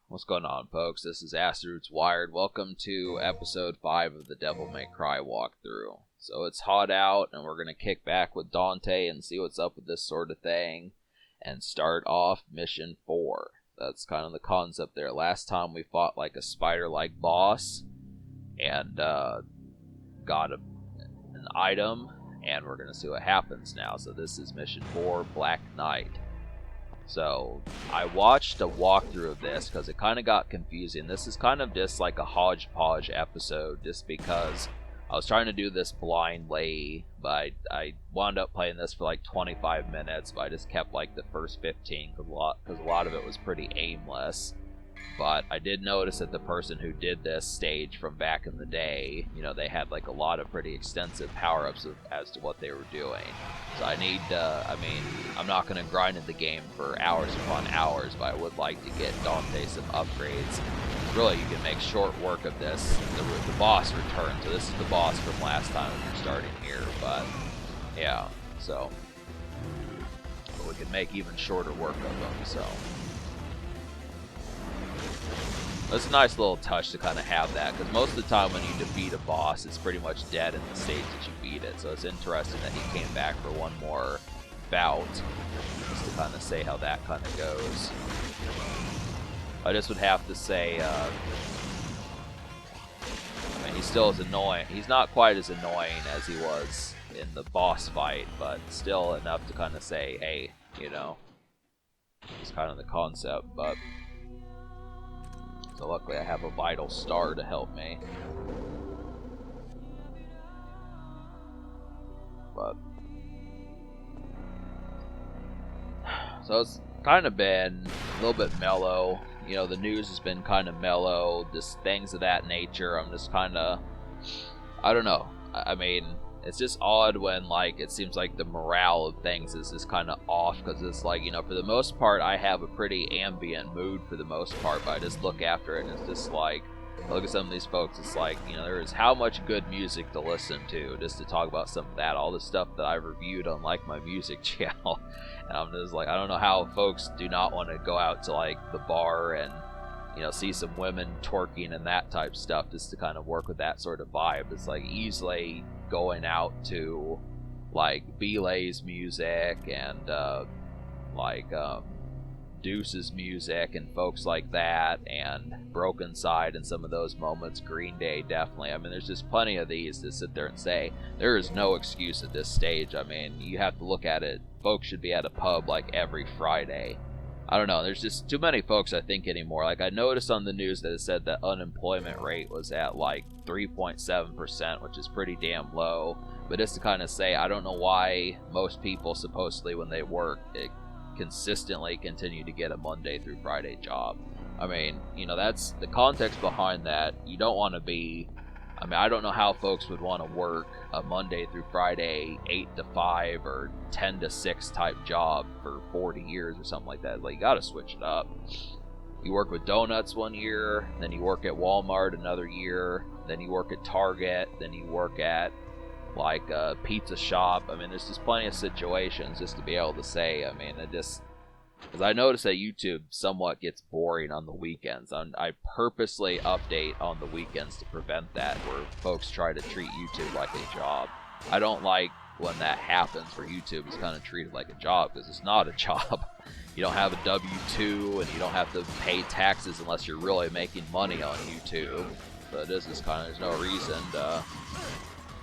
What's going on, folks? This is Roots Wired. Welcome to episode 5 of the Devil May Cry walkthrough. So it's hot out, and we're going to kick back with Dante and see what's up with this sort of thing, and start off mission 4. That's kind of the concept there. Last time we fought like a spider-like boss, and got an item, and we're going to see what happens now. So this is mission 4, Black Knight. So, I watched a walkthrough of this because it kind of got confusing. This is kind of just like a hodgepodge episode just because I was trying to do this blindly, but I wound up playing this for like 25 minutes, but I just kept like the first 15 because a lot of it was pretty aimless. But I did notice that the person who did this stage from back in the day, you know, they had like a lot of pretty extensive power-ups as to what they were doing. So I need, I'm not going to grind in the game for hours upon hours, but I would like to get Dante some upgrades. Really, you can make short work of this. The boss returned, so this is the boss from last time if you're starting here, but yeah, so. But we can make even shorter work of them, so. It's a nice little touch to kind of have that, because most of the time when you defeat a boss, it's pretty much dead in the stage that you beat it. So it's interesting that he came back for one more bout, just to kind of say how that kind of goes. I just would have to say, I mean, he still is annoying. He's not quite as annoying as he was in the boss fight, but still enough to kind of say, hey, you know, it's kind of the concept, but. So luckily I have a vital star to help me. But so it's kind of been a little bit mellow. You know, the news has been kind of mellow, just things of that nature. I'm just kind of, I don't know. I mean, it's just odd when, like, it seems like the morale of things is just kind of off, because it's like, you know, for the most part, I have a pretty ambient mood for the most part, but I just look after it, and it's just like, I look at some of these folks, it's like, you know, there is how much good music to listen to, just to talk about some of that, all the stuff that I've reviewed on, like, my music channel, and I'm just like, I don't know how folks do not want to go out to, like, the bar and, you know, see some women twerking and that type stuff, just to kind of work with that sort of vibe. It's like easily going out to like Belay's music and Deuce's music and folks like that, and Broken Side and some of those moments, Green Day definitely. I mean, there's just plenty of these to sit there and say there is no excuse at this stage. I mean, you have to look at it, folks should be at a pub like every Friday. I don't know, there's just too many folks, I think, anymore. Like, I noticed on the news that it said that unemployment rate was at like 3.7%, which is pretty damn low. But just to kind of say, I don't know why most people, supposedly, when they work, consistently continue to get a Monday through Friday job. I mean, you know, that's the context behind that. You don't want to be, I mean, I don't know how folks would want to work a Monday through Friday 8 to 5 or 10 to 6 type job for 40 years or something like that. Like, you gotta switch it up. You work with donuts one year, then you work at Walmart another year, then you work at Target, then you work at like a pizza shop. I mean, there's just plenty of situations just to be able to say, I mean, it just, because I notice that YouTube somewhat gets boring on the weekends. I purposely update on the weekends to prevent that, where folks try to treat YouTube like a job. I don't like when that happens, where YouTube is kind of treated like a job, because it's not a job. You don't have a W-2, and you don't have to pay taxes unless you're really making money on YouTube. But this is kind of, there's no reason to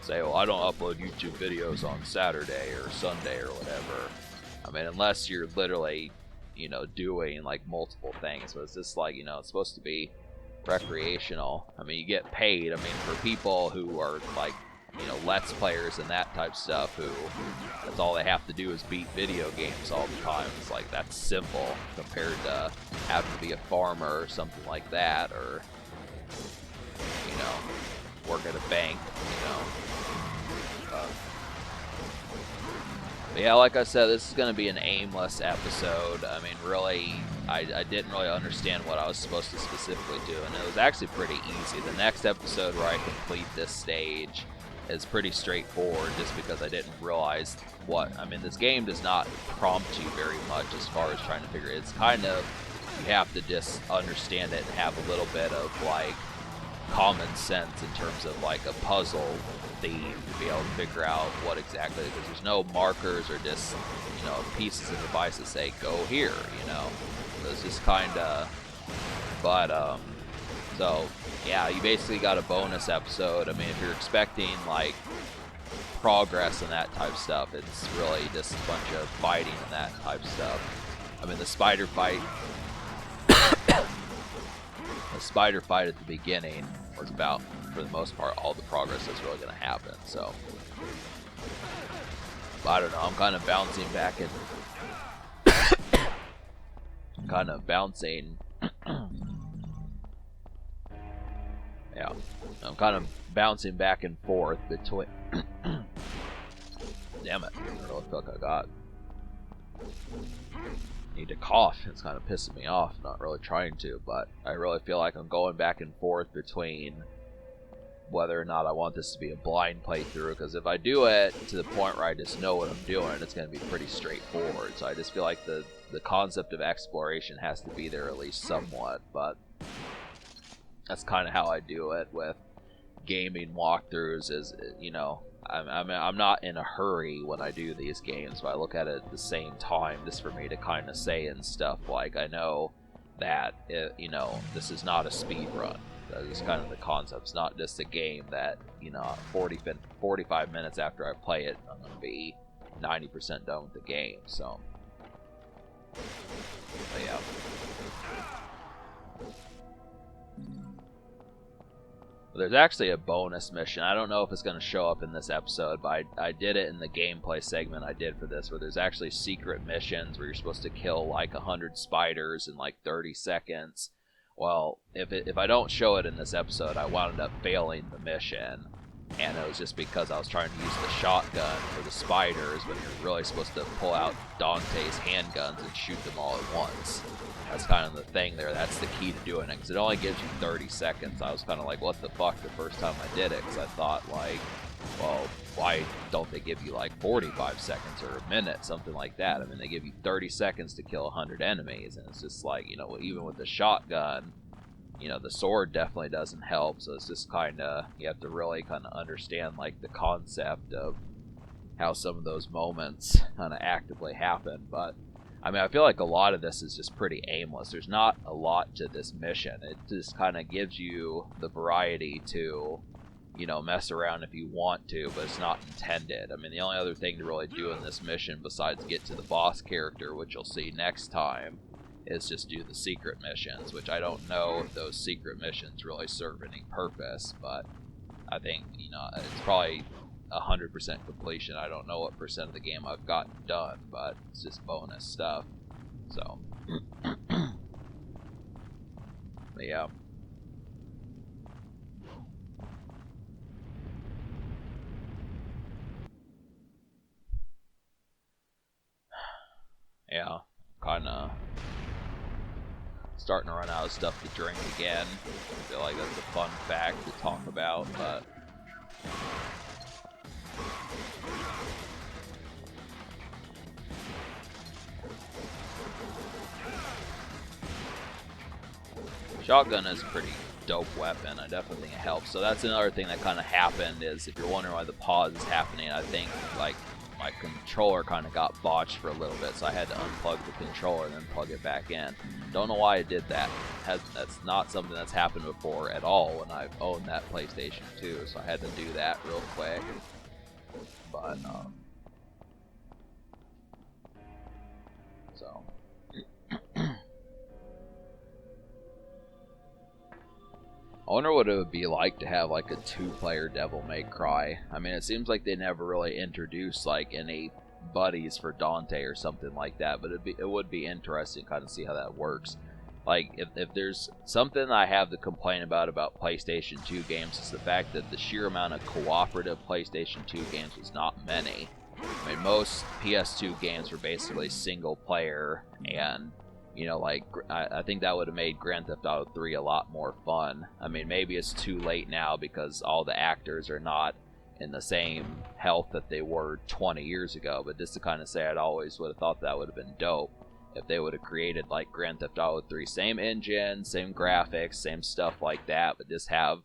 say, well, I don't upload YouTube videos on Saturday or Sunday or whatever. I mean, unless you're literally, you know, doing like multiple things. But it's just like, you know, it's supposed to be recreational. I mean, you get paid. I mean, for people who are like, you know, Let's Players and that type stuff, who that's all they have to do is beat video games all the time. It's like, that's simple compared to having to be a farmer or something like that, or, you know, work at a bank, you know. But yeah, like I said, this is going to be an aimless episode. I mean, really, I didn't really understand what I was supposed to specifically do, and it was actually pretty easy. The next episode where I complete this stage is pretty straightforward, just because I didn't realize what, I mean, this game does not prompt you very much as far as trying to figure it. It's kind of you have to just understand it and have a little bit of like common sense in terms of like a puzzle theme to be able to figure out what exactly, because there's no markers or just, you know, pieces of advice that say go here, you know. So it's just kind of, but so yeah, you basically got a bonus episode. I mean, if you're expecting like progress and that type of stuff, it's really just a bunch of fighting and that type of stuff. I mean, the spider fight at the beginning was about, for the most part, all the progress that's really going to happen. So, but I don't know. I'm kind of bouncing back and yeah, I'm kind of bouncing back and forth between. Damn it! I really feel like I got. Need to cough. It's kind of pissing me off. Not really trying to, but I really feel like I'm going back and forth between whether or not I want this to be a blind playthrough, because if I do it to the point where I just know what I'm doing, it's going to be pretty straightforward. So I just feel like the concept of exploration has to be there at least somewhat, but that's kind of how I do it with gaming walkthroughs. Is, you know, I'm not in a hurry when I do these games, but I look at it at the same time just for me to kind of say and stuff like, I know that you know, this is not a speed run. That is kind of the concept. It's not just a game that, you know, 45 minutes after I play it, I'm going to be 90% done with the game. So, but yeah. There's actually a bonus mission. I don't know if it's going to show up in this episode, but I did it in the gameplay segment I did for this, where there's actually secret missions where you're supposed to kill like 100 spiders in like 30 seconds. Well, if I don't show it in this episode, I wound up failing the mission, and it was just because I was trying to use the shotgun for the spiders when you're really supposed to pull out Dante's handguns and shoot them all at once. That's kind of the thing there. That's the key to doing it, because it only gives you 30 seconds. I was kind of like, what the fuck, the first time I did it, because I thought, like, well, why don't they give you, like, 45 seconds or a minute, something like that? I mean, they give you 30 seconds to kill 100 enemies, and it's just like, you know, even with the shotgun, you know, the sword definitely doesn't help, so it's just kind of, you have to really kind of understand, like, the concept of how some of those moments kind of actively happen, but I mean, I feel like a lot of this is just pretty aimless. There's not a lot to this mission. It just kind of gives you the variety to, you know, mess around if you want to, but it's not intended. I mean, the only other thing to really do in this mission besides get to the boss character, which you'll see next time, is just do the secret missions, which I don't know if those secret missions really serve any purpose, but I think, you know, it's probably 100% completion. I don't know what percent of the game I've gotten done, but it's just bonus stuff. So, but yeah. Yeah, kind of starting to run out of stuff to drink again. I feel like that's a fun fact to talk about, but shotgun is a pretty dope weapon. I definitely think it helps. So that's another thing that kind of happened, is if you're wondering why the pause is happening, I think like my controller kind of got botched for a little bit, so I had to unplug the controller and then plug it back in. Don't know why I did that. That's not something that's happened before at all when I've owned that PlayStation 2, so I had to do that real quick. But so I wonder what it would be like to have like a 2-player Devil May Cry. I mean, it seems like they never really introduced like any buddies for Dante or something like that, but it would be interesting to kind of see how that works. Like, if there's something I have to complain about PlayStation 2 games, is the fact that the sheer amount of cooperative PlayStation 2 games was not many. I mean, most PS2 games were basically single player, and you know, like, I think that would have made Grand Theft Auto 3 a lot more fun. I mean, maybe it's too late now because all the actors are not in the same health that they were 20 years ago, but just to kind of say, I'd always would have thought that would have been dope. if they would have created like Grand Theft Auto 3, same engine, same graphics, same stuff like that, but just have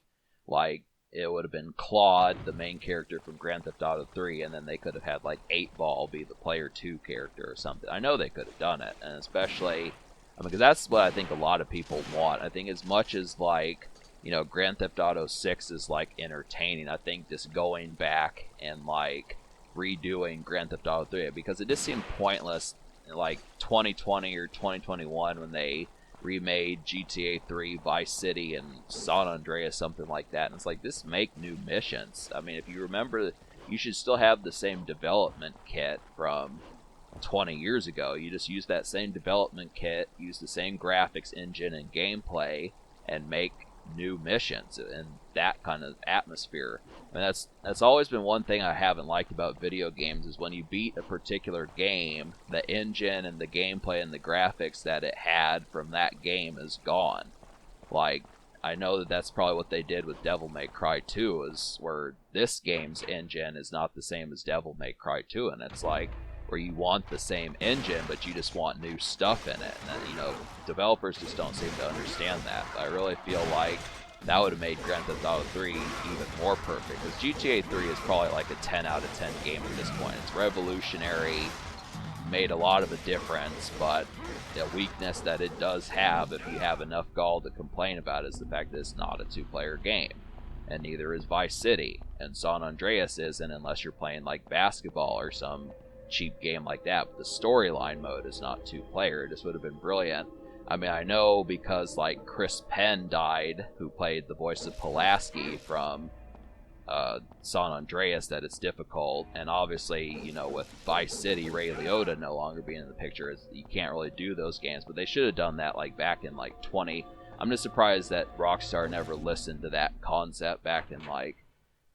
like, it would have been Claude, the main character from Grand Theft Auto 3, and then they could have had like 8-Ball be the player 2 character or something. I know they could have done it, and especially, because that's what I think a lot of people want. I think as much as like, Grand Theft Auto 6 is like entertaining, I think just going back and like redoing Grand Theft Auto 3, because it just seemed pointless in like 2020 or 2021 when they remade GTA 3, Vice City, and San Andreas, something like that. And it's like, just make new missions. I mean, if you remember, you should still have the same development kit from 20 years ago. You just use that same development kit, use the same graphics engine and gameplay, and make new missions and that kind of atmosphere. I mean, that's always been one thing I haven't liked about video games, is when you beat a particular game, the engine and the gameplay and the graphics that it had from that game is gone. Like, I know that that's probably what they did with Devil May Cry 2, is where this game's engine is not the same as Devil May Cry 2, and it's like, where you want the same engine, but you just want new stuff in it. And then, developers just don't seem to understand that. But I really feel like that would have made Grand Theft Auto 3 even more perfect, because GTA 3 is probably like a 10 out of 10 game at this point. It's revolutionary, made a lot of a difference, but the weakness that it does have, if you have enough gall to complain about, is the fact that it's not a 2-player game. And neither is Vice City, and San Andreas isn't, unless you're playing like basketball or some cheap game like that. But the storyline mode is not 2-player. This would have been brilliant. I mean, I know because like Chris Penn died, who played the voice of Pulaski from San Andreas, that it's difficult. And obviously, with Vice City, Ray Liotta no longer being in the picture, you can't really do those games. But they should have done that like back in like 20. I'm just surprised that Rockstar never listened to that concept back in like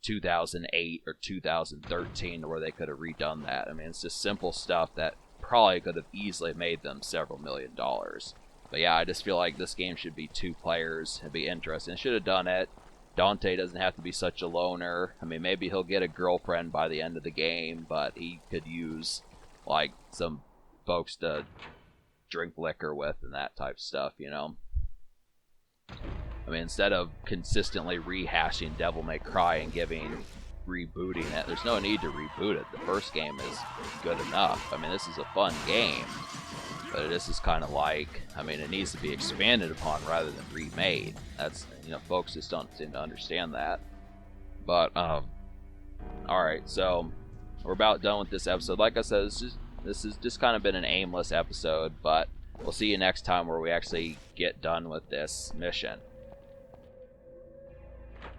2008 or 2013, where they could have redone that. I mean, it's just simple stuff that probably could have easily made them several $1 million. But yeah, I just feel like this game should be 2 players. It'd be interesting. It should have done it. Dante doesn't have to be such a loner. I mean, maybe he'll get a girlfriend by the end of the game, but he could use like some folks to drink liquor with and that type of stuff, I mean, instead of consistently rehashing Devil May Cry and rebooting it, there's no need to reboot it. The first game is good enough. I mean, this is a fun game, but this is kind of like, I mean, it needs to be expanded upon rather than remade. That's, folks just don't seem to understand that. But, alright, so we're about done with this episode. Like I said, this has just kind of been an aimless episode, but we'll see you next time where we actually get done with this mission.